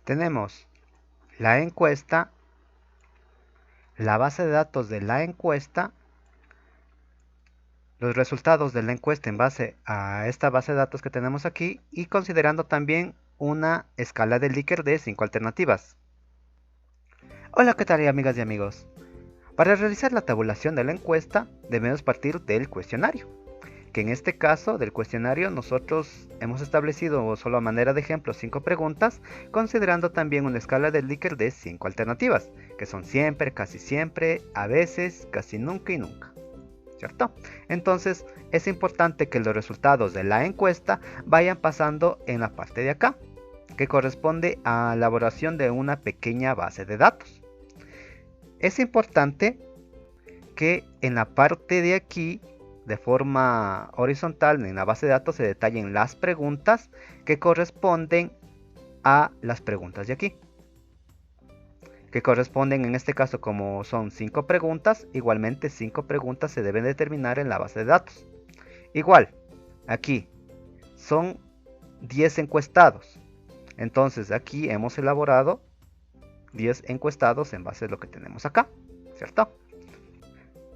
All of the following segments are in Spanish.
Tenemos la encuesta, la base de datos de la encuesta, los resultados de la encuesta en base a esta base de datos que tenemos aquí y considerando también una escala de Likert de 5 alternativas. Hola, ¿qué tal amigas y amigos? Para realizar la tabulación de la encuesta debemos partir del cuestionario, que en este caso del cuestionario nosotros hemos establecido solo a manera de ejemplo 5 preguntas, considerando también una escala de Likert de 5 alternativas, que son siempre, casi siempre, a veces, casi nunca y nunca, ¿cierto? Entonces es importante que los resultados de la encuesta vayan pasando en la parte de acá, que corresponde a la elaboración de una pequeña base de datos. Es importante que en la parte de aquí, de forma horizontal, en la base de datos se detallen las preguntas que corresponden a las preguntas de aquí. Que corresponden en este caso, como son 5 preguntas, igualmente 5 preguntas se deben determinar en la base de datos. Igual, aquí son 10 encuestados. Entonces aquí hemos elaborado 10 encuestados en base a lo que tenemos acá, ¿cierto?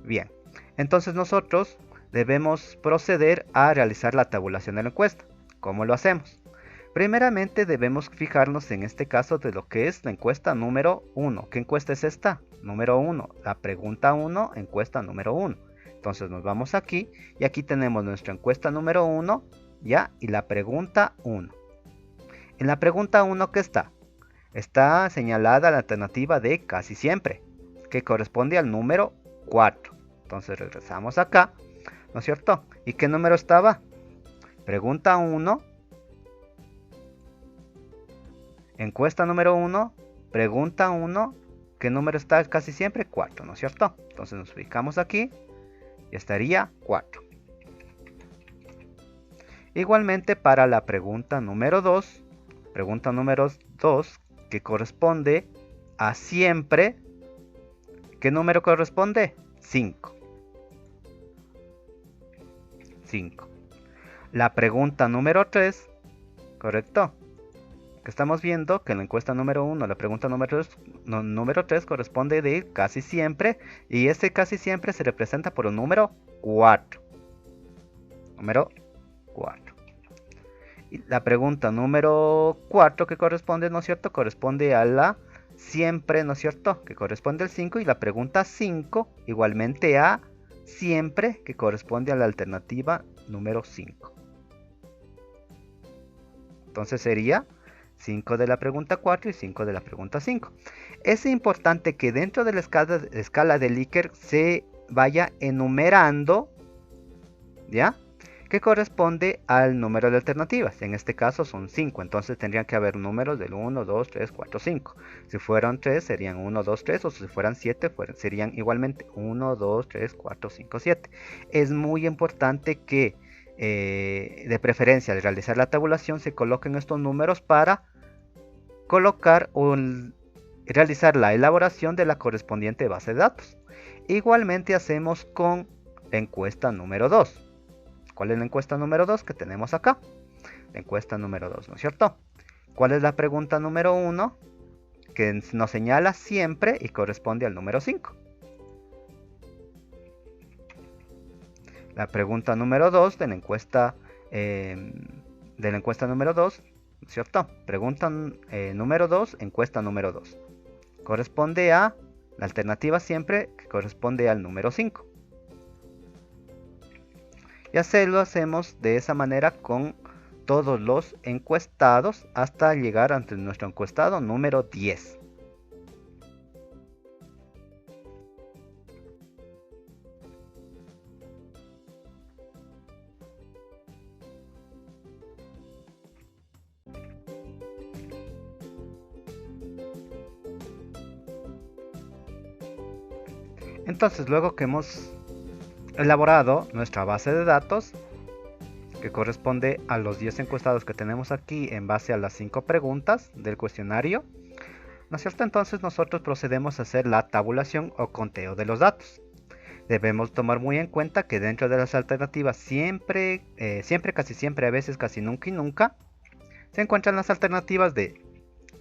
Bien, entonces nosotros debemos proceder a realizar la tabulación de la encuesta. ¿Cómo lo hacemos? Primeramente debemos fijarnos en este caso de lo que es la encuesta número 1. ¿Qué encuesta es esta? Número 1. La pregunta 1, encuesta número 1. Entonces nos vamos aquí y aquí tenemos nuestra encuesta número 1, ¿ya? Y la pregunta 1. En la pregunta 1, ¿qué está? Está señalada la alternativa de casi siempre, que corresponde al número 4. Entonces regresamos acá, ¿no es cierto? ¿Y qué número estaba? Pregunta 1, encuesta número 1, pregunta 1, ¿qué número está casi siempre? 4, ¿no es cierto? Entonces nos ubicamos aquí y estaría 4. Igualmente para la pregunta número 2, que corresponde a siempre, ¿qué número corresponde? 5. 5. La pregunta número 3, ¿correcto? Que estamos viendo que en la encuesta número 1, la pregunta número 3 corresponde de casi siempre, y este casi siempre se representa por un número 4. Número 4. Y la pregunta número 4 que corresponde, ¿no es cierto? Corresponde a la siempre, ¿no es cierto? Que corresponde al 5, y la pregunta 5 igualmente a siempre, que corresponde a la alternativa número 5. Entonces sería 5 de la pregunta 4 y 5 de la pregunta 5. Es importante que dentro de la escala de Likert se vaya enumerando, ¿ya? Que corresponde al número de alternativas. En este caso son 5, entonces tendrían que haber números del 1, 2, 3, 4, 5. Si fueran 3 serían 1, 2, 3, o si fueran 7 serían igualmente 1, 2, 3, 4, 5, 7. Es muy importante que de preferencia al realizar la tabulación se coloquen estos números para colocar o realizar la elaboración de la correspondiente base de datos. Igualmente hacemos con la encuesta número 2. ¿Cuál es la encuesta número 2 que tenemos acá? La encuesta número 2, ¿no es cierto? ¿Cuál es la pregunta número 1? Que nos señala siempre y corresponde al número 5. La pregunta número 2 de la encuesta número 2, ¿cierto? Pregunta número 2, encuesta número 2. Corresponde a la alternativa siempre, que corresponde al número 5. Y así lo hacemos de esa manera con todos los encuestados hasta llegar ante nuestro encuestado número 10. Entonces, luego que hemos elaborado nuestra base de datos, que corresponde a los 10 encuestados que tenemos aquí en base a las 5 preguntas del cuestionario, ¿no es cierto? Entonces nosotros procedemos a hacer la tabulación o conteo de los datos. Debemos tomar muy en cuenta que dentro de las alternativas siempre, casi siempre, a veces, casi nunca y nunca, se encuentran las alternativas de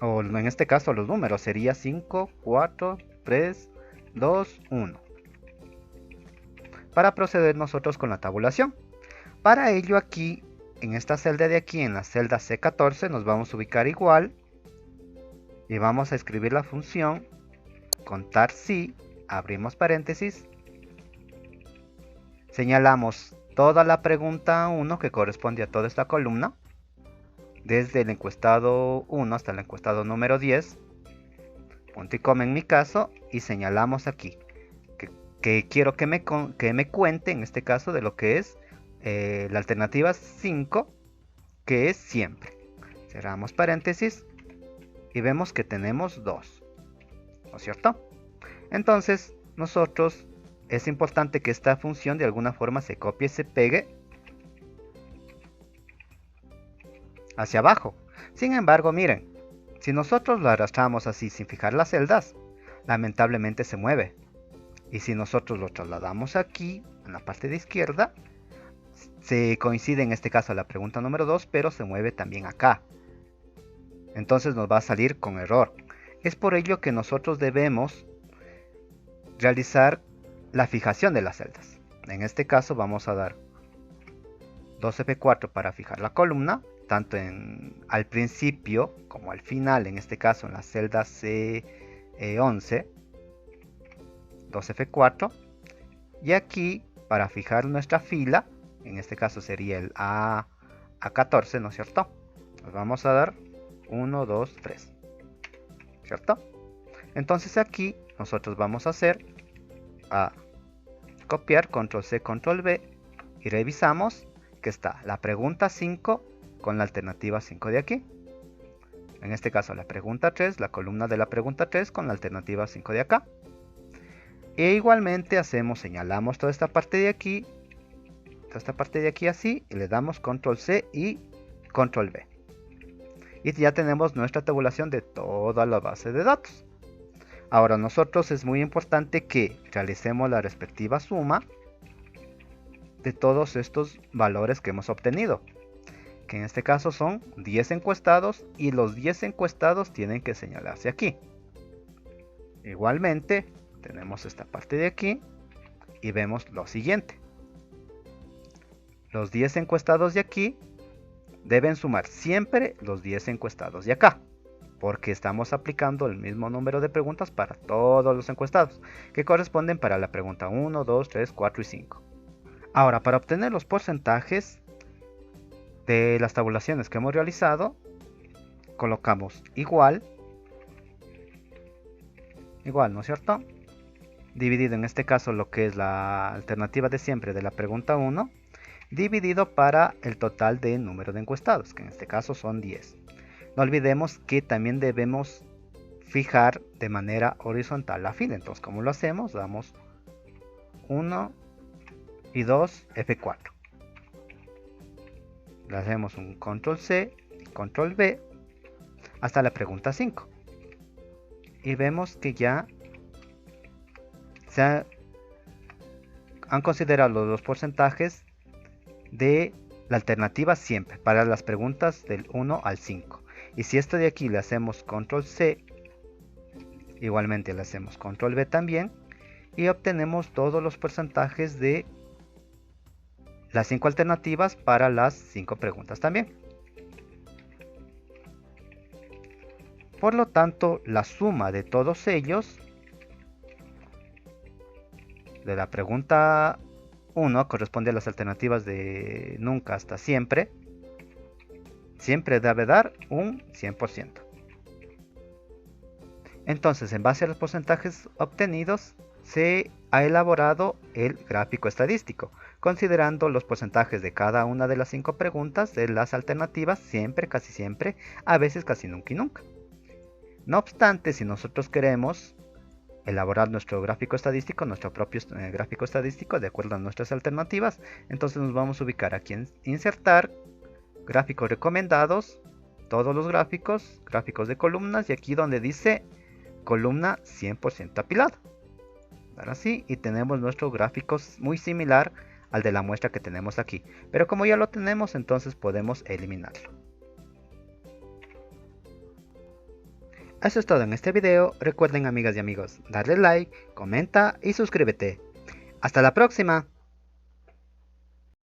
o en este caso los números, sería 5, 4, 3, 2, 1. Para proceder nosotros con la tabulación. Para ello aquí, en esta celda de aquí, en la celda C14, nos vamos a ubicar igual. Y vamos a escribir la función contar si, abrimos paréntesis. Señalamos toda la pregunta 1 que corresponde a toda esta columna. Desde el encuestado 1 hasta el encuestado número 10. Punto y coma en mi caso. Y señalamos aquí que quiero que me cuente, en este caso, de lo que es la alternativa 5, que es siempre. Cerramos paréntesis y vemos que tenemos 2, ¿no es cierto? Entonces, nosotros, es importante que esta función de alguna forma se copie y se pegue hacia abajo. Sin embargo, miren, si nosotros lo arrastramos así sin fijar las celdas, lamentablemente se mueve. Y si nosotros lo trasladamos aquí, en la parte de izquierda, se coincide en este caso la pregunta número 2, pero se mueve también acá. Entonces nos va a salir con error. Es por ello que nosotros debemos realizar la fijación de las celdas. En este caso vamos a dar 2F4 para fijar la columna, tanto al principio como al final, en este caso en la celda C11, 2F4, y aquí para fijar nuestra fila, en este caso sería el A14, ¿no es cierto? Nos vamos a dar 1, 2, 3, ¿cierto? Entonces aquí nosotros vamos a hacer copiar, control C, control V, y revisamos que está la pregunta 5 con la alternativa 5 de aquí. En este caso la pregunta 3, la columna de la pregunta 3 con la alternativa 5 de acá. E igualmente señalamos toda esta parte de aquí así, y le damos control C y control V. Y ya tenemos nuestra tabulación de toda la base de datos. Ahora nosotros es muy importante que realicemos la respectiva suma de todos estos valores que hemos obtenido, que en este caso son 10 encuestados, y los 10 encuestados tienen que señalarse aquí. Igualmente tenemos esta parte de aquí y vemos lo siguiente: los 10 encuestados de aquí deben sumar siempre los 10 encuestados de acá, porque estamos aplicando el mismo número de preguntas para todos los encuestados, que corresponden para la pregunta 1, 2, 3, 4 y 5. Ahora, para obtener los porcentajes de las tabulaciones que hemos realizado, colocamos igual, ¿no es cierto? Dividido en este caso lo que es la alternativa de siempre de la pregunta 1, dividido para el total de número de encuestados, que en este caso son 10. No olvidemos que también debemos fijar de manera horizontal la fila. Entonces, ¿cómo lo hacemos? Damos 1 y 2 F4. Le hacemos un control C y control V hasta la pregunta 5. Y vemos que ya se han considerado los porcentajes de la alternativa siempre para las preguntas del 1 al 5. Y si esto de aquí le hacemos control C, igualmente le hacemos control V también, y obtenemos todos los porcentajes de las 5 alternativas para las 5 preguntas también. Por lo tanto, la suma de todos ellos, de la pregunta 1 corresponde a las alternativas de nunca hasta siempre, siempre debe dar un 100%. Entonces, en base a los porcentajes obtenidos, se ha elaborado el gráfico estadístico, considerando los porcentajes de cada una de las 5 preguntas de las alternativas, siempre, casi siempre, a veces casi nunca y nunca. No obstante, si nosotros queremos elaborar nuestro gráfico estadístico, nuestro propio gráfico estadístico de acuerdo a nuestras alternativas, entonces nos vamos a ubicar aquí en insertar, gráficos recomendados, todos los gráficos de columnas, y aquí donde dice columna 100% apilado. Ahora sí, y tenemos nuestro gráfico muy similar al de la muestra que tenemos aquí, pero como ya lo tenemos, entonces podemos eliminarlo. Eso es todo en este video. Recuerden, amigas y amigos, darle like, comenta y suscríbete. ¡Hasta la próxima!